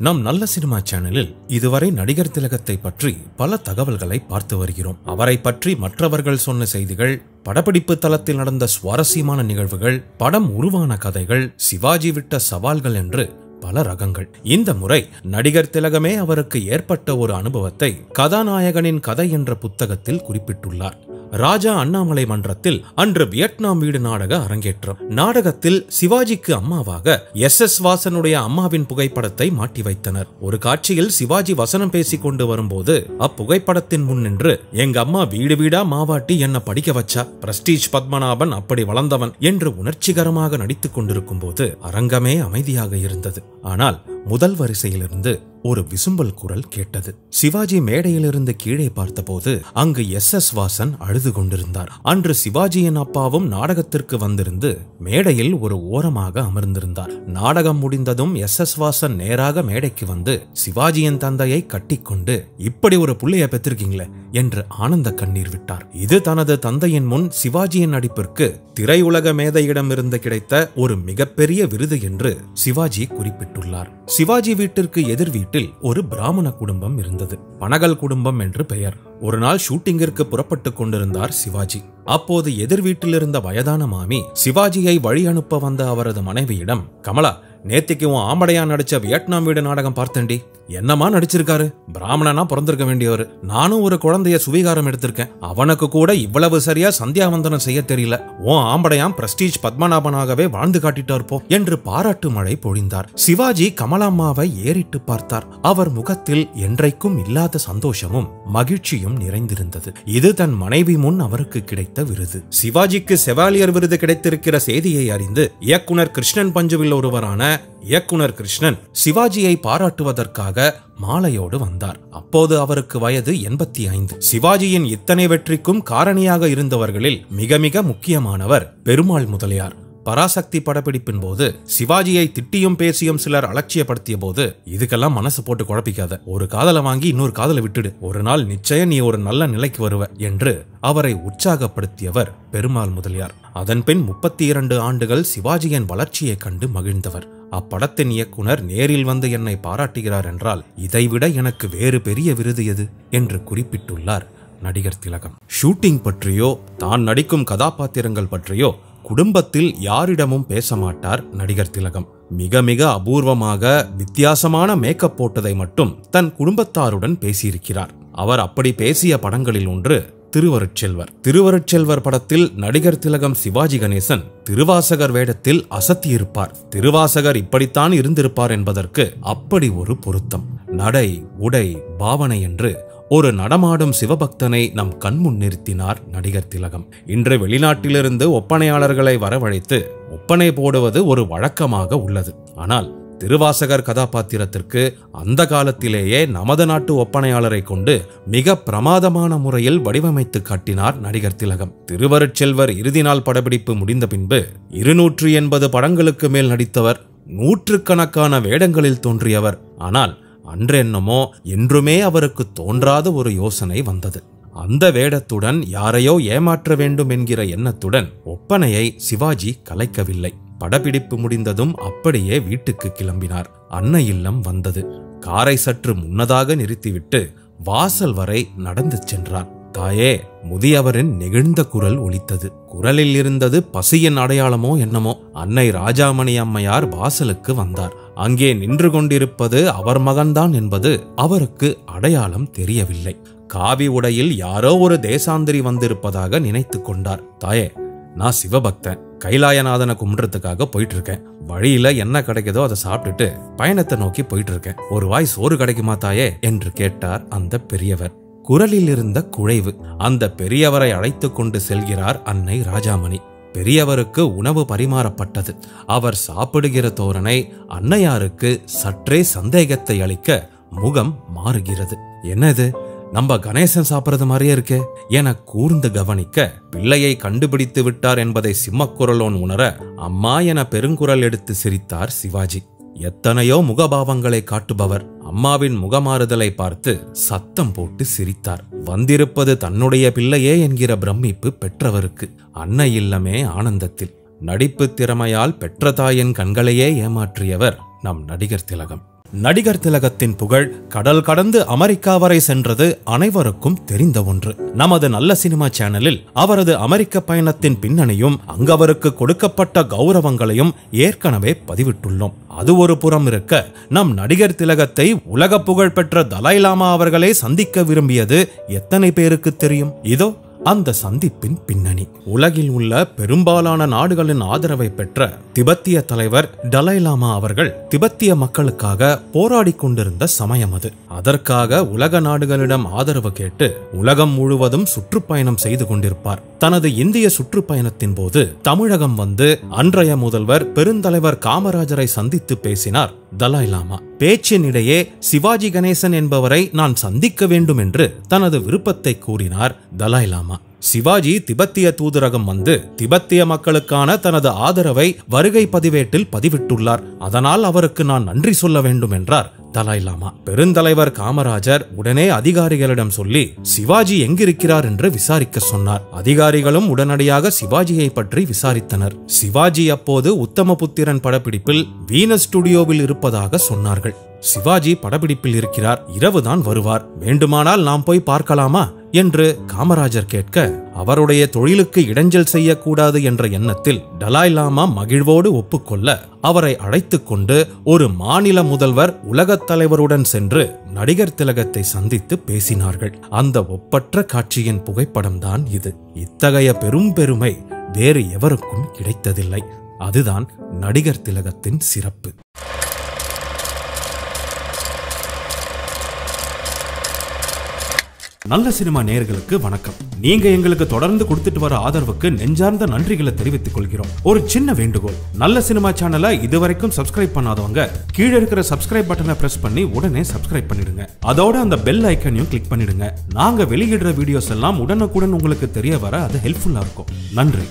நம் நல்ல சினிமா சேனலில் இதுவரை நடிகர் திலகத்தை பற்றி பல தகவல்களை பார்த்து வருகிறோம். அவரை பற்றி மற்றவர்கள் சொன்ன செய்திகள், படப்பிடிப்பு தளத்தில் நடந்த சுவாரஸ்யமான நிகழ்வுகள், படம் உருவான கதைகள், சிவாஜி விட்ட சவால்கள் என்று பல ரகங்கள். இந்த முறை நடிகர் திலகமே அவருக்கு ஏற்பட்ட ஒரு அனுபவத்தை கதாநாயகனின் கதை என்ற புத்தகத்தில் குறிப்பிட்டுள்ளார். ராஜா அண்ணாமலை மன்றத்தில் அன்று வியட்நாம் வீடு நாடக அரங்கேற்றம். நாடகத்தில் சிவாஜிக்கு அம்மாவாக எஸ் வாசனுடைய அம்மாவின் புகைப்படத்தை மாட்டி வைத்தனர். ஒரு காட்சியில் சிவாஜி வசனம் பேசிக் கொண்டு வரும்போது அப்புகைப்படத்தின் முன் நின்று, எங்க அம்மா வீடு வீடா மாவாட்டி என்ன படிக்க வச்சா, பிரஸ்டீஜ் பத்மநாபன் அப்படி வளர்ந்தவன் என்று உணர்ச்சிகரமாக நடித்துக் கொண்டிருக்கும் போது அரங்கமே அமைதியாக இருந்தது. ஆனால் முதல் வரிசையிலிருந்து ஒரு விசும்பல் குரல் கேட்டது. சிவாஜி மேடையிலிருந்து கீழே பார்த்தபோது அங்கு எஸ் வாசன் அழுது கொண்டிருந்தார். அன்று சிவாஜியின் அப்பாவும் நாடகத்திற்கு வந்திருந்து மேடையில் ஒரு ஓரமாக அமர்ந்திருந்தார். நாடகம் முடிந்ததும் எஸ் வாசன் நேராக மேடைக்கு வந்து சிவாஜியின் தந்தையை கட்டிக்கொண்டு, இப்படி ஒரு புள்ளைய பெற்றிருக்கீங்களே என்று ஆனந்த கண்ணீர் விட்டார். இது தனது தந்தையின் முன் சிவாஜியின் நடிப்பிற்கு திரையுலக மேதையிடமிருந்து கிடைத்த ஒரு மிகப்பெரிய விருது என்று சிவாஜி குறிப்பிட்டுள்ளார். சிவாஜி வீட்டிற்கு எதிர் வீட்டில் ஒரு பிராமண குடும்பம் இருந்தது. பனகல் குடும்பம் என்று பெயர். ஒரு நாள் ஷூட்டிங்கிற்கு புறப்பட்டுக் கொண்டிருந்தார் சிவாஜி. அப்போது எதிர் வீட்டில் இருந்த வயதான மாமி சிவாஜியை வழி அனுப்ப வந்த அவரது மனைவியிடம், கமலா, நேத்திக்கு உன் ஆம்படையா நடிச்ச வியட்நாம் வீடு நாடகம் பார்த்தேன்டி, என்னமா நடிச்சிருக்காரு, பிராமணனா பிறந்திருக்க வேண்டியவர். நானும் ஒரு குழந்தைய சுவீகாரம் எடுத்திருக்கேன், அவனுக்கு கூட இவ்வளவு சரியா சந்தியாவந்தனம் செய்ய தெரியல. உன் ஆம்படையாம் பிரஸ்டீஜ் பத்மநாபனாகவே வாழ்ந்து காட்டிட்டார் போ என்று பாராட்டு மழை பொழிந்தார். சிவாஜி கமலாம்மாவை ஏறிட்டு பார்த்தார். அவர் முகத்தில் என்றைக்கும் இல்லாத சந்தோஷமும் மகிழ்ச்சியும் நிறைந்திருந்தது. இது தன் மனைவி முன் அவருக்கு கிடைத்த விருது. சிவாஜிக்கு செவாலியர் விருது கிடைத்திருக்கிற செய்தியை அறிந்து இயக்குனர் கிருஷ்ணன் பஞ்சுவில் ஒருவரான இயக்குனர் கிருஷ்ணன் சிவாஜியை பாராட்டுவதற்காக மாலையோடு வந்தார். அப்போது அவருக்கு வயது 85. சிவாஜியின் இத்தனை வெற்றிக்கும் காரணியாக இருந்தவர்களில் மிக மிக முக்கியமானவர் பெருமாள் முதலியார். பராசக்தி படப்பிடிப்பின் போது சிவாஜியை திட்டியும் பேசியும் சிலர் அலட்சியப்படுத்திய போது, இதுக்கெல்லாம் மனசு போட்டு குழப்பிக்காத, ஒரு காதலை வாங்கி இன்னொரு காதலை விட்டுடு, ஒரு நாள் நிச்சயம் நீ ஒரு நல்ல நிலைக்கு வருவ என்று அவரை உற்சாகப்படுத்தியவர் பெருமாள் முதலியார். அதன்பின் 32 ஆண்டுகள் சிவாஜியின் வளர்ச்சியை கண்டு மகிழ்ந்தவர். அப்படத்தின் இயக்குனர் நேரில் வந்து என்னை பாராட்டுகிறார் என்றால் இதைவிட எனக்கு வேறு பெரிய விருது எது என்று குறிப்பிட்டுள்ளார் நடிகர் திலகம். ஷூட்டிங் பற்றியோ தான் நடிக்கும் கதாபாத்திரங்கள் பற்றியோ குடும்பத்தில் யாரிடமும் பேச மாட்டார் நடிகர் திலகம். மிக மிக அபூர்வமாக வித்தியாசமான மேக்கப் போட்டதை மட்டும் தன் குடும்பத்தாருடன் பேசியிருக்கிறார். அவர் அப்படி பேசிய படங்களில் ஒன்று திருவருட்செல்வர். திருவருட்செல்வர் படத்தில் நடிகர் திலகம் சிவாஜி கணேசன் திருவாசகர் வேடத்தில் அசத்தியிருப்பார். திருவாசகர் இப்படித்தான் இருந்திருப்பார் என்பதற்கு அப்படி ஒரு பொருத்தம். நடை, உடை, பாவனை என்று ஒரு நடமாடும் சிவபக்தனை நம் கண்முன் நிறுத்தினார் நடிகர் திலகம். இன்று வெளிநாட்டிலிருந்து ஒப்பனையாளர்களை வரவழைத்து ஒப்பனை போடுவது ஒரு வழக்கமாக உள்ளது. ஆனால் திருவாசகர் கதாபாத்திரத்திற்கு அந்த காலத்திலேயே நமது நாட்டு ஒப்பனையாளரை கொண்டு மிக பிரமாதமான முறையில் வடிவமைத்து காட்டினார் நடிகர் திலகம். திருவருட்செல்வர் இறுதி நாள் படப்பிடிப்பு முடிந்த பின்பு 280 படங்களுக்கு மேல் நடித்தவர், நூற்றுக்கணக்கான வேடங்களில் தோன்றியவர். ஆனால் அன்றென்னமோ என்றுமே அவருக்கு தோன்றாத ஒரு யோசனை வந்தது. அந்த வேடத்துடன் யாரையோ ஏமாற்ற வேண்டும் என்கிற எண்ணத்துடன் ஒப்பனையை சிவாஜி கலைக்கவில்லை. படப்பிடிப்பு முடிந்ததும் அப்படியே வீட்டுக்கு கிளம்பினார். அன்னை இல்லம் வந்தது. காரை சற்று முன்னதாக நிறுத்திவிட்டு வாசல் வரை நடந்து சென்றார். தாயே, முதியவரின் நெகிழ்ந்த குரல் ஒலித்தது. குரலில் இருந்தது பசியின் அடையாளமோ என்னமோ. அன்னை ராஜாமணி அம்மையார் வாசலுக்கு வந்தார். அங்கே நின்று கொண்டிருப்பது அவர் மகன்தான் என்பது அவருக்கு அடையாளம் தெரியவில்லை. காவி உடையில் யாரோ ஒரு தேசாந்திரி வந்திருப்பதாக நினைத்து கொண்டார். தாயே, நான் சிவபக்தன், கைலாயநாதனை கும்பிடுறதுக்காக போயிட்டு இருக்கேன். வழியில என்ன கிடைக்குதோ அதை சாப்பிட்டுட்டு பயணத்தை நோக்கி போயிட்டு இருக்கேன். ஒரு வாய் சோறு கிடைக்குமா தாயே என்று கேட்டார் அந்த பெரியவர். குரலில் இருந்த குழைவு. அந்த பெரியவரை அழைத்து கொண்டு செல்கிறார் அன்னை ராஜாமணி. பெரியவருக்கு உணவு பரிமாறப்பட்டது. அவர் சாப்பிடுகிற தோரணை அன்னையாருக்கு சற்றே சந்தேகத்தை அளிக்க முகம் மாறுகிறது. என்னது, நம்ம கணேசன் சாப்பிடுறது மாதிரியே இருக்கே என கூர்ந்து கவனிக்க, பிள்ளையை கண்டுபிடித்து விட்டார் என்பதை சிம்மக்குரலோன் உணர அம்மா என பெருங்குரல் எடுத்து சிரித்தார் சிவாஜி. எத்தனையோ முகபாவங்களை காட்டுபவர் அம்மாவின் முகமாறுதலை பார்த்து சத்தம் போட்டு சிரித்தார். வந்திருப்பது தன்னுடைய பிள்ளையே என்கிற பிரமிப்பு பெற்றவருக்கு. அன்னை இல்லமே ஆனந்தத்தில். நடிப்பு திறமையால் பெற்ற தாயின் கண்களையே ஏமாற்றியவர் நம் நடிகர் திலகம். நடிகர் திலகத்தின் புகழ் கடல் கடந்து அமெரிக்கா வரை சென்றது அனைவருக்கும் தெரிந்த ஒன்று. நமது நல்ல சினிமா சேனலில் அவரது அமெரிக்க பயணத்தின் பின்னணியும் அங்கு அவருக்கு கொடுக்கப்பட்ட கௌரவங்களையும் ஏற்கனவே பதிவிட்டுள்ளோம். அது ஒரு புறம் இருக்க, நம் நடிகர் திலகத்தை உலக புகழ் பெற்ற தலாய் லாமா அவர்களே சந்திக்க விரும்பியது எத்தனை பேருக்கு தெரியும்? இதோ அந்த சந்திப்பின் பின்னணி. உலகில் உள்ள பெரும்பாலான நாடுகளின் ஆதரவை பெற்ற திபெத்திய தலைவர் தலாய் லாமா அவர்கள் திபெத்திய மக்களுக்காக போராடி கொண்டிருந்த சமயம் அது. அதற்காக உலக நாடுகளிடம் ஆதரவு கேட்டு உலகம் முழுவதும் சுற்றுப்பயணம் செய்து கொண்டிருப்பார். தனது இந்திய சுற்றுப்பயணத்தின் போது தமிழகம் வந்து அன்றைய முதல்வர் பெருந்தலைவர் காமராஜரை சந்தித்து பேசினார் தலாய் லாமா. பேச்சின் இடையே சிவாஜி கணேசன் என்பவரை நான் சந்திக்க வேண்டும் என்று தனது விருப்பத்தை கூறினார் தலாய் லாமா. சிவாஜி திபெத்திய தூதரகம் வந்து திபெத்திய மக்களுக்கான தனது ஆதரவை வருகை பதிவேட்டில் பதிவிட்டுள்ளார். அதனால் அவருக்கு நான் நன்றி சொல்ல வேண்டும் என்றார் தலாய் லாமா. பெருந்தலைவர் காமராஜர் உடனே அதிகாரிகளிடம் சொல்லி சிவாஜி எங்கிருக்கிறார் என்று விசாரிக்க சொன்னார். அதிகாரிகளும் உடனடியாக சிவாஜியை பற்றி விசாரித்தனர். சிவாஜி அப்போது உத்தமபுத்திரன் படப்பிடிப்பில் வீனஸ் ஸ்டுடியோவில் இருப்பதாக சொன்னார்கள். சிவாஜி படப்பிடிப்பில் இருக்கிறார், இரவுதான் வருவார், வேண்டுமானால் நாம் போய் பார்க்கலாமா என்று காமராஜர் கேட்க, அவருடைய தொழிலுக்கு இடைஞ்சல் செய்யக்கூடாது என்ற எண்ணத்தில் தலாய் லாமா மகிழ்வோடு ஒப்புக்கொள்ள அவரை அழைத்துக் கொண்டு ஒரு மாநில முதல்வர் உலகத் தலைவருடன் சென்று நடிகர் திலகத்தை சந்தித்து பேசினார்கள். அந்த ஒப்பற்ற காட்சியின் புகைப்படம்தான் இது. இத்தகைய பெரும் பெருமை வேறு எவருக்கும் கிடைத்ததில்லை. அதுதான் நடிகர் திலகத்தின் சிறப்பு. நல்ல சினிமா நேயர்களுக்கு வணக்கம். நீங்க எங்களுக்கு தொடர்ந்து கொடுத்துட்டு வர ஆதரவுக்கு நெஞ்சார்ந்த நன்றிகளை தெரிவித்துக் கொள்கிறோம். ஒரு சின்ன வேண்டுகோள், நல்ல சினிமா சேனலை இதுவரைக்கும் சப்ஸ்கிரைப் பண்ணாதவங்க கீழே இருக்கிற சப்ஸ்கிரைப் பட்டனை பிரஸ் பண்ணி உடனே சப்ஸ்கிரைப் பண்ணிடுங்க. அதோட அந்த பெல் ஐக்கனையும் கிளிக் பண்ணிடுங்க. நாங்க வெளியிடுற வீடியோஸ் எல்லாம் உடனுக்குடன் உங்களுக்கு தெரிய வர அது ஹெல்ப்ஃபுல்லா இருக்கும். நன்றி.